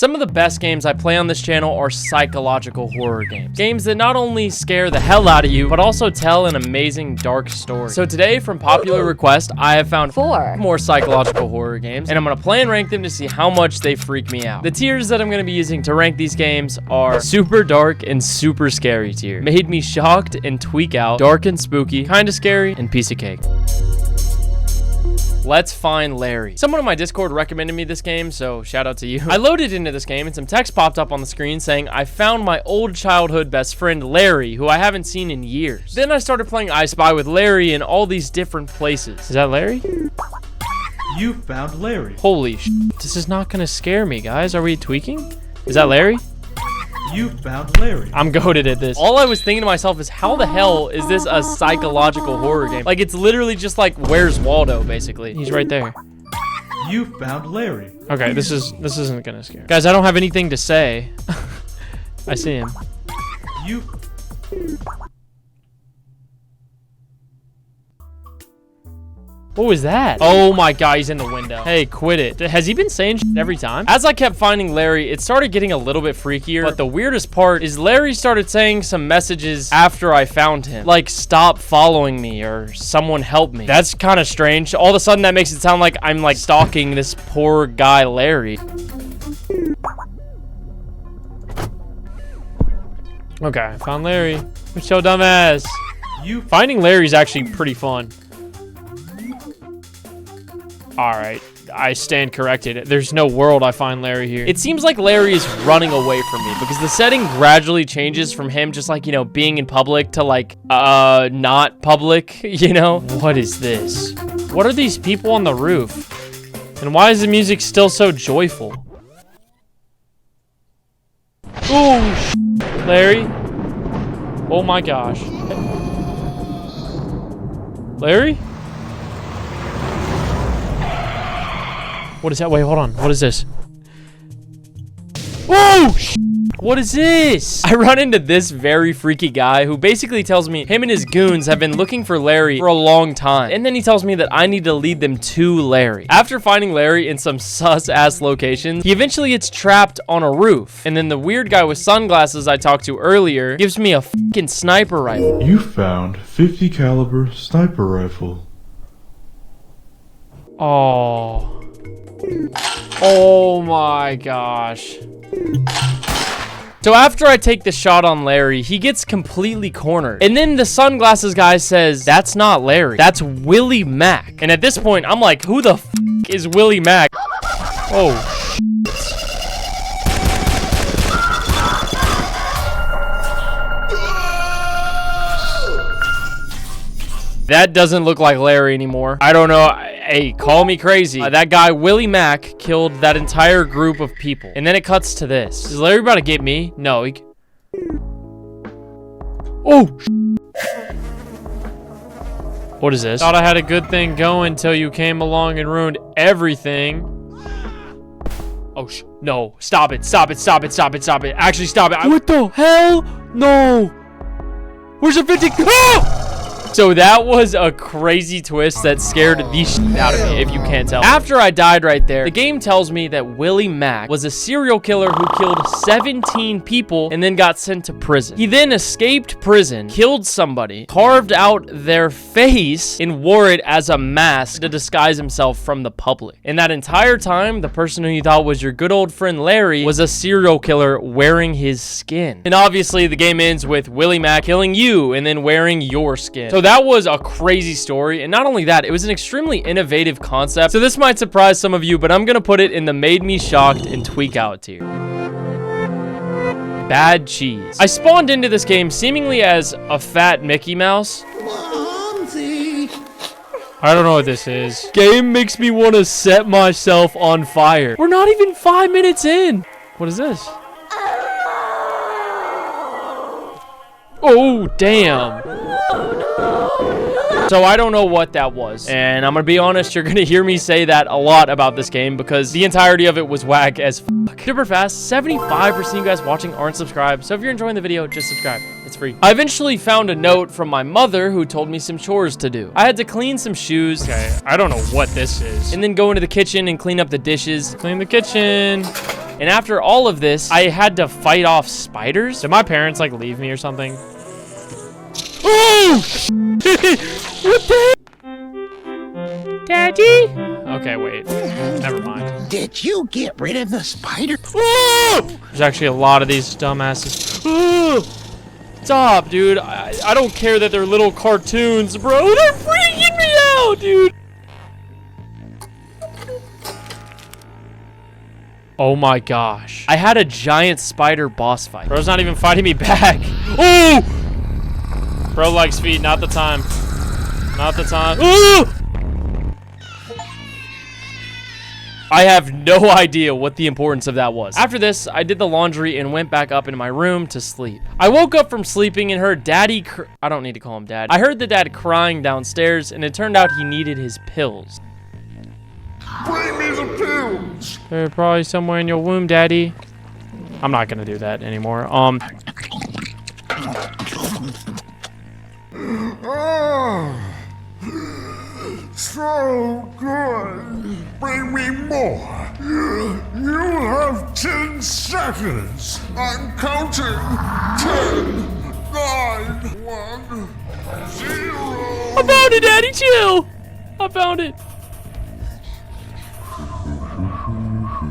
Some of the best games I play on this channel are psychological horror games. Games that not only scare the hell out of you, but also tell an amazing dark story. So today, from popular request, I have found 4 more psychological horror games, and I'm gonna play and rank them to see how much they freak me out. The tiers that I'm gonna be using to rank these games are super dark and super scary tier, made me shocked and tweak out, dark and spooky, kinda scary, and piece of cake. Let's Find Larry. Someone on my Discord recommended me this game, so shout out to you. I loaded into this game and some text popped up on the screen saying I found my old childhood best friend Larry, who I haven't seen in years. Then I started playing I Spy with Larry in all these different places. Is that Larry? You found Larry. Holy sh**. This is not gonna scare me, guys. Are we tweaking? Is that Larry? You found Larry. I'm goated at this. All I was thinking to myself is, how the hell is this a psychological horror game? Like, it's literally just like, Where's Waldo, basically. He's right there. You found Larry. Okay, this isn't gonna scare. Guys, I don't have anything to say. I see him. You... What was that? Oh my god, he's in the window. Hey, quit it. Has he been saying shit every time? As I kept finding Larry, it started getting a little bit freakier. But the weirdest part is Larry started saying some messages after I found him. Like, stop following me or someone help me. That's kind of strange. All of a sudden, that makes it sound like I'm like stalking this poor guy, Larry. Okay, I found Larry. What's your dumb ass? Finding Larry's actually pretty fun. Alright, I stand corrected. There's no world I find Larry here. It seems like Larry is running away from me because the setting gradually changes from him just like, you know, being in public to like, not public, you know? What is this? What are these people on the roof? And why is the music still so joyful? Oh, Larry? Oh my gosh. Larry? What is that? Wait, hold on. What is this? Whoa! What is this? I run into this very freaky guy who basically tells me him and his goons have been looking for Larry for a long time. And then he tells me that I need to lead them to Larry. After finding Larry in some sus-ass locations, he eventually gets trapped on a roof. And then the weird guy with sunglasses I talked to earlier gives me a fucking sniper rifle. You found 50 caliber sniper rifle. Oh. Oh my gosh. So after I take the shot on Larry, he gets completely cornered. And then the sunglasses guy says, that's not Larry. That's Willie Mack. And at this point, I'm like, who the f is Willie Mack? Oh, that doesn't look like Larry anymore. I don't know. Hey, call me crazy. That guy, Willie Mack, killed that entire group of people. And then it cuts to this. Is Larry about to get me? No. Oh! What is this? Thought I had a good thing going until you came along and ruined everything. Oh, no. Stop it. Stop it. Stop it. Stop it. Stop it. Actually, stop it. What the hell? No. Where's the 50? Ah! So that was a crazy twist that scared the shit out of me, if you can't tell. After I died right there, the game tells me that Willie Mack was a serial killer who killed 17 people and then got sent to prison. He then escaped prison, killed somebody, carved out their face, and wore it as a mask to disguise himself from the public. And that entire time, the person who you thought was your good old friend Larry was a serial killer wearing his skin. And obviously, the game ends with Willie Mack killing you and then wearing your skin. So that was a crazy story, and not only that, it was an extremely innovative concept. So this might surprise some of you, but I'm gonna put it in the made me shocked and tweak out tier. Bad cheese. I spawned into this game seemingly as a fat Mickey Mouse. I don't know what this is. Game makes me want to set myself on fire. We're not even 5 minutes in. What is this? Oh, damn. So I don't know what that was. And I'm gonna be honest, you're gonna hear me say that a lot about this game because the entirety of it was whack as fuck. Super fast, 75% of you guys watching aren't subscribed. So if you're enjoying the video, just subscribe. It's free. I eventually found a note from my mother who told me some chores to do. I had to clean some shoes. Okay, I don't know what this is. And then go into the kitchen and clean up the dishes. Clean the kitchen. And after all of this, I had to fight off spiders. Did my parents like leave me or something? Oh! What the? Daddy? Okay, wait. Never mind. Did you get rid of the spider? Oh! There's actually a lot of these dumbasses. Oh! Stop, dude. I don't care that they're little cartoons, bro. They're freaking me out, dude. Oh my gosh. I had a giant spider boss fight. Bro's not even fighting me back. Oh! Bro likes feet, not the time. Not the time. Oh! I have no idea what the importance of that was. After this, I did the laundry and went back up into my room to sleep. I woke up from sleeping and heard daddy I don't need to call him dad. I heard the dad crying downstairs, and it turned out he needed his pills. Bring me the pills! They're probably somewhere in your womb, daddy. I'm not gonna do that anymore. Oh, so good. Bring me more. You have 10 seconds. I'm counting. 10, 9, 1, 0. I found it, daddy, chill. I found it.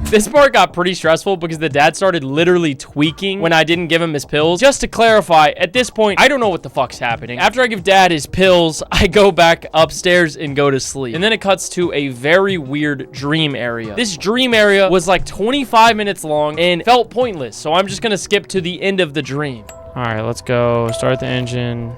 This part got pretty stressful because the dad started literally tweaking when I didn't give him his pills. Just to clarify, at this point, I don't know what the fuck's happening. After I give dad his pills, I go back upstairs and go to sleep. And then it cuts to a very weird dream area. This dream area was like 25 minutes long and felt pointless. So I'm just gonna skip to the end of the dream. All right, let's go. Start the engine.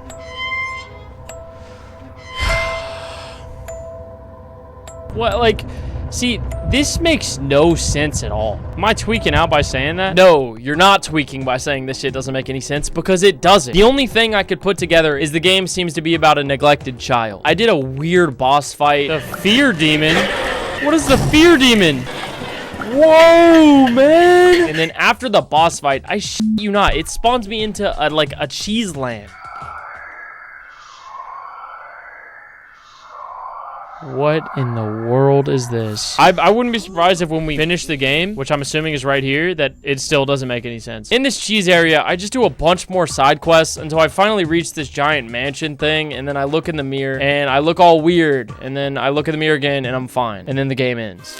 What, like... See, this makes no sense at all. Am I tweaking out by saying that? No, you're not tweaking by saying this shit doesn't make any sense, because it doesn't. The only thing I could put together is the game seems to be about a neglected child. I did a weird boss fight. The fear demon? What is the fear demon? Whoa, man. And then after the boss fight, I shit you not, it spawns me into like a cheese land. What in the world is this? I wouldn't be surprised if when we finish the game, which I'm assuming is right here, that it still doesn't make any sense. In this cheese area, I just do a bunch more side quests until I finally reach this giant mansion thing, and then I look in the mirror, and I look all weird, and then I look in the mirror again, and I'm fine. And then the game ends.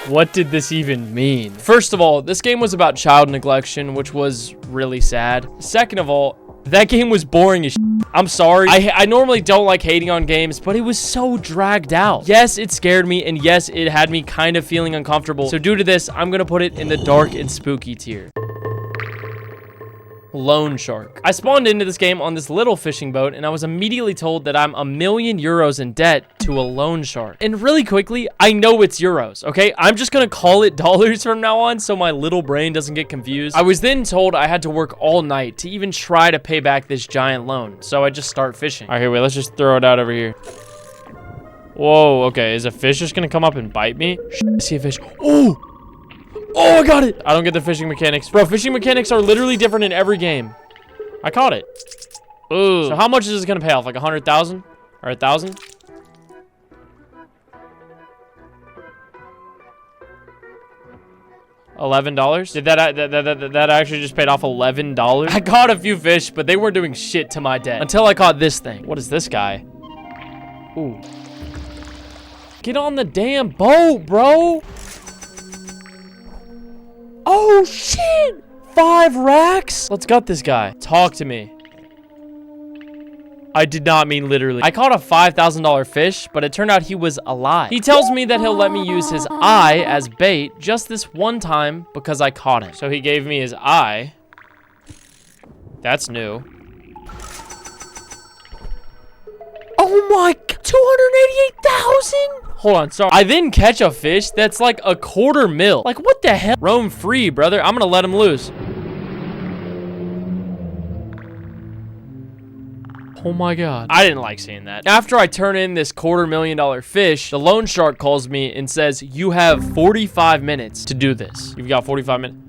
What did this even mean? First of all, this game was about child neglection, which was really sad. Second of all, that game was boring as shit. I'm sorry. I normally don't like hating on games, but it was so dragged out. Yes, it scared me, and yes, it had me kind of feeling uncomfortable. So due to this, I'm gonna put it in the dark and spooky tier. Loan shark. I spawned into this game on this little fishing boat, and I was immediately told that I'm €1,000,000 in debt to a loan shark. And really quickly, I know it's euros, okay? I'm just gonna call it dollars from now on so my little brain doesn't get confused. I was then told I had to work all night to even try to pay back this giant loan, so I just start fishing. All right, here, wait, let's just throw it out over here. Whoa, okay, is a fish just gonna come up and bite me? I see a fish. Oh! Oh, I got it! I don't get the fishing mechanics. Bro, fishing mechanics are literally different in every game. I caught it. Ooh. So how much is this gonna pay off? Like 100,000? Or 1,000? $11? Did that actually just paid off $11? I caught a few fish, but they weren't doing shit to my debt. Until I caught this thing. What is this guy? Ooh. Get on the damn boat, bro! Oh, shit! 5 racks? Let's gut this guy. Talk to me. I did not mean literally. I caught a $5,000 fish, but it turned out he was alive. He tells me that he'll let me use his eye as bait just this one time because I caught him. So he gave me his eye. That's new. Oh my, 288,000? Hold on, sorry. I then catch a fish that's like $250,000. Like, what the hell? Roam free, brother. I'm gonna let him loose. Oh my God. I didn't like seeing that. After I turn in this $250,000 fish, the loan shark calls me and says, you have 45 minutes to do this. You've got 45 minutes.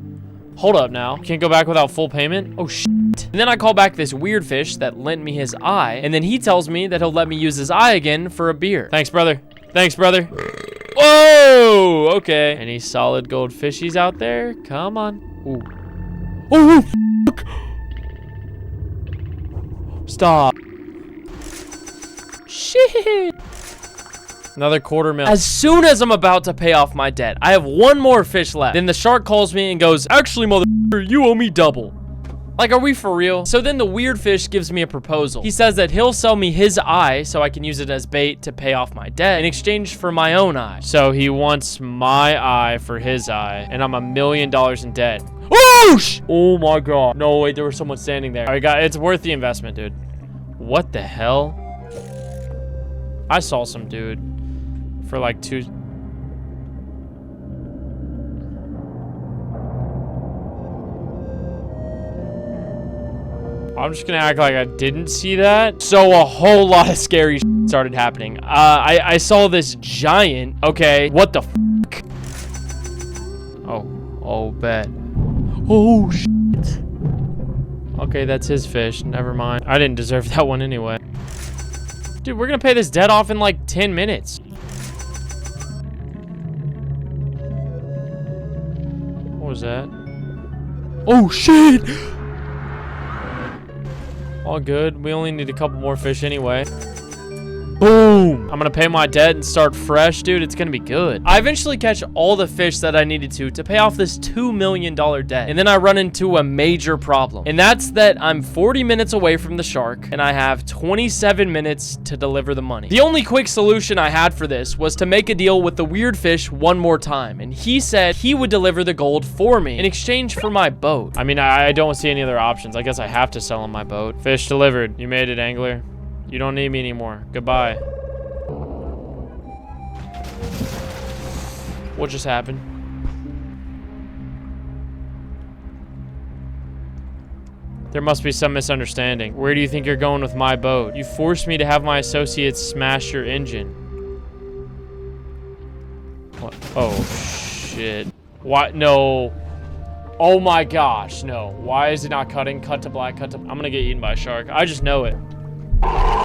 Hold up now. Can't go back without full payment? Oh, shit. And then I call back this weird fish that lent me his eye, and then he tells me that he'll let me use his eye again for a beer. Thanks, brother. Thanks, brother. Whoa! Okay. Any solid gold fishies out there? Come on. Ooh. Oh, fuck. Stop. Shit. Another $250,000. As soon as I'm about to pay off my debt, I have one more fish left. Then the shark calls me and goes, actually, motherfucker, you owe me double. Like, are we for real? So then the weird fish gives me a proposal. He says that he'll sell me his eye so I can use it as bait to pay off my debt in exchange for my own eye. So he wants my eye for his eye, and I'm $1 million in debt. Whoosh! Oh my God. No, wait, there was someone standing there. All right, guys, it's worth the investment, dude. What the hell? I saw some dude for like two... I'm just gonna act like I didn't see that. So a whole lot of scary shit started happening. I saw this giant. Okay, what the fuck? Oh, bet. Oh, shit. Okay, that's his fish. Never mind. I didn't deserve that one anyway. Dude, we're gonna pay this debt off in like 10 minutes. What was that? Oh, shit! All good. We only need a couple more fish anyway. Boom! I'm gonna pay my debt and start fresh, dude. It's gonna be good. I eventually catch all the fish that I needed to pay off this $2 million debt. And then I run into a major problem. And that's that I'm 40 minutes away from the shark and I have 27 minutes to deliver the money. The only quick solution I had for this was to make a deal with the weird fish one more time. And he said he would deliver the gold for me in exchange for my boat. I mean, I don't see any other options. I guess I have to sell him my boat. Fish delivered. You made it, angler. You don't need me anymore. Goodbye. What just happened? There must be some misunderstanding. Where do you think you're going with my boat? You forced me to have my associates smash your engine. What? Oh, shit. What? No. Oh my gosh, no. Why is it not cutting? Cut to black, cut to... I'm gonna get eaten by a shark. I just know it.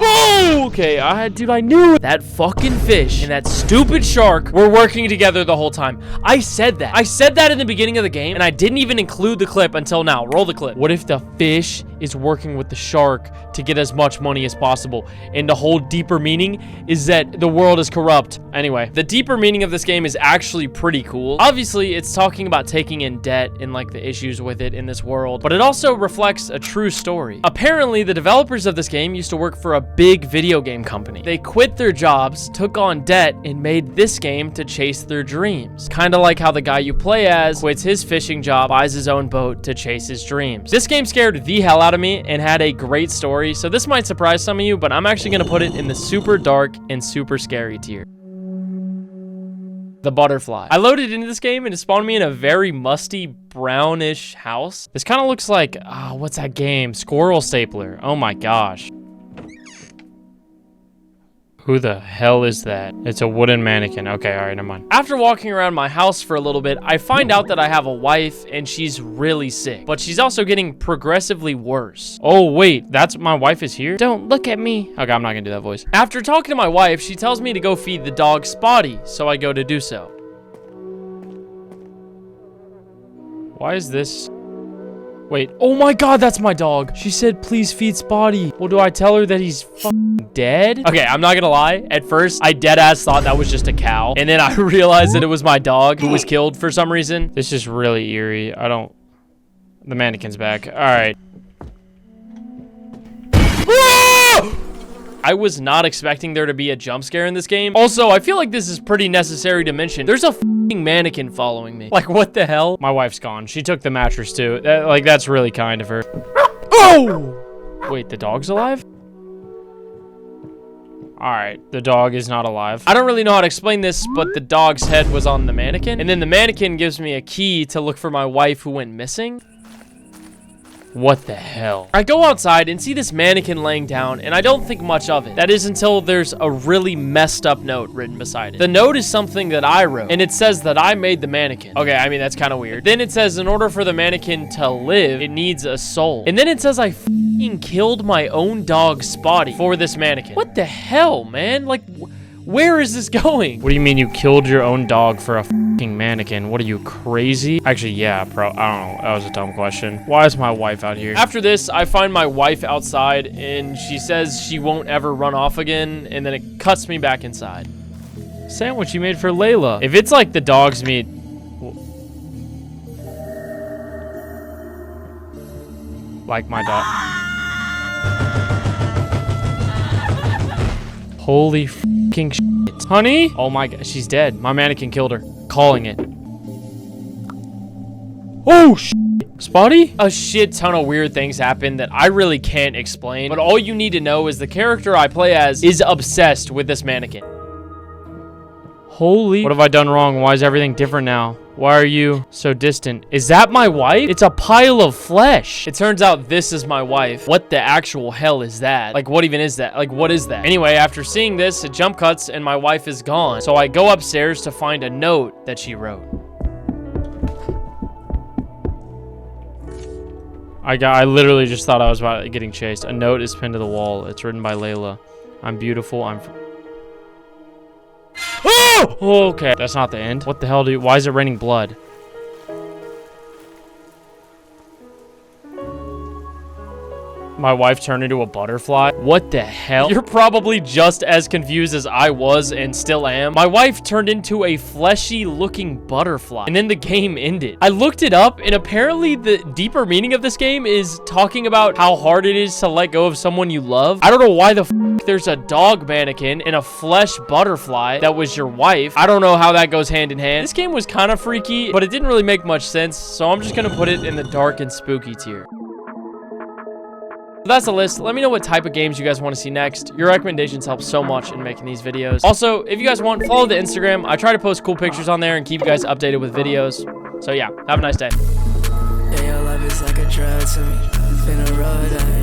Oh, okay, dude, I knew it. That fucking fish and that stupid shark were working together the whole time. I said that. I said that in the beginning of the game, and I didn't even include the clip until now. Roll the clip. What if the fish is working with the shark to get as much money as possible? And the whole deeper meaning is that the world is corrupt. Anyway, the deeper meaning of this game is actually pretty cool. Obviously, it's talking about taking in debt and like the issues with it in this world, but it also reflects a true story. Apparently, the developers of this game used to work for a big video game company. They quit their jobs, took on debt, and made this game to chase their dreams. Kind of like how the guy you play as quits his fishing job, buys his own boat to chase his dreams. This game scared the hell out of me and had a great story, so this might surprise some of you, but I'm actually gonna put it in the super dark and super scary tier. The butterfly. I loaded into this game and it spawned me in a very musty brownish house. This kind of looks like, what's that game? Squirrel Stapler. Oh my gosh. Who the hell is that? It's a wooden mannequin. Okay, all right, never mind. After walking around my house for a little bit, I find out that I have a wife and she's really sick, but she's also getting progressively worse. Oh, wait, that's my wife is here? Don't look at me. Okay, I'm not gonna do that voice. After talking to my wife, she tells me to go feed the dog Spotty, so I go to do so. Why is this? Wait, oh my God, that's my dog. She said, please feed Spotty. Well, do I tell her that he's fucking dead? Okay, I'm not gonna lie. At first, I dead ass thought that was just a cow. And then I realized that it was my dog who was killed for some reason. This is really eerie. The mannequin's back. All right. I was not expecting there to be a jump scare in this game. Also, I feel like this is pretty necessary to mention. There's a fucking mannequin following me. Like, what the hell? My wife's gone. She took the mattress too. That's really kind of her. Oh! Wait, the dog's alive? All right, the dog is not alive. I don't really know how to explain this, but the dog's head was on the mannequin. And then the mannequin gives me a key to look for my wife who went missing. What the hell? I go outside and see this mannequin laying down, and I don't think much of it. That is until there's a really messed up note written beside it. The note is something that I wrote, and it says that I made the mannequin. Okay, I mean, that's kind of weird. Then it says in order for the mannequin to live, it needs a soul. And then it says I f***ing killed my own dog Spotty for this mannequin. What the hell, man? Like, Where is this going? What do you mean you killed your own dog for a fucking mannequin? What are you, crazy? Actually, yeah, bro. I don't know. That was a dumb question. Why is my wife out here? After this, I find my wife outside, and she says she won't ever run off again, and then it cuts me back inside. Sandwich you made for Layla. If it's like the dog's meat... Like my dog. Holy fucking shit. Honey? Oh my god, she's dead. My mannequin killed her. Calling it. Oh shit. Spotty? A shit ton of weird things happen that I really can't explain, but all you need to know is the character I play as is obsessed with this mannequin. Holy... What have I done wrong? Why is everything different now? Why are you so distant? Is that my wife? It's a pile of flesh. It turns out this is my wife. What the actual hell is that? Like, what even is that? Like, what is that? Anyway, after seeing this, it jump cuts and my wife is gone. So I go upstairs to find a note that she wrote. I literally just thought I was about getting chased. A note is pinned to the wall. It's written by Layla. I'm beautiful. Oh! Okay, that's not the end. What the hell why is it raining blood? My wife turned into a butterfly? What the hell? You're probably just as confused as I was and still am. My wife turned into a fleshy looking butterfly and then the game ended. I looked it up and apparently the deeper meaning of this game is talking about how hard it is to let go of someone you love. I don't know why the f there's a dog mannequin and a flesh butterfly that was your wife. I don't know how that goes hand in hand. This game was kind of freaky, but it didn't really make much sense, so I'm just gonna put it in the dark and spooky tier. So that's the list. Let me know what type of games you guys want to see next. Your recommendations help so much in making these videos. Also, if you guys want, follow the Instagram. I try to post cool pictures on there and keep you guys updated with videos. So yeah, have a nice day. Yeah, your love is like a drug to me. Finna roll that.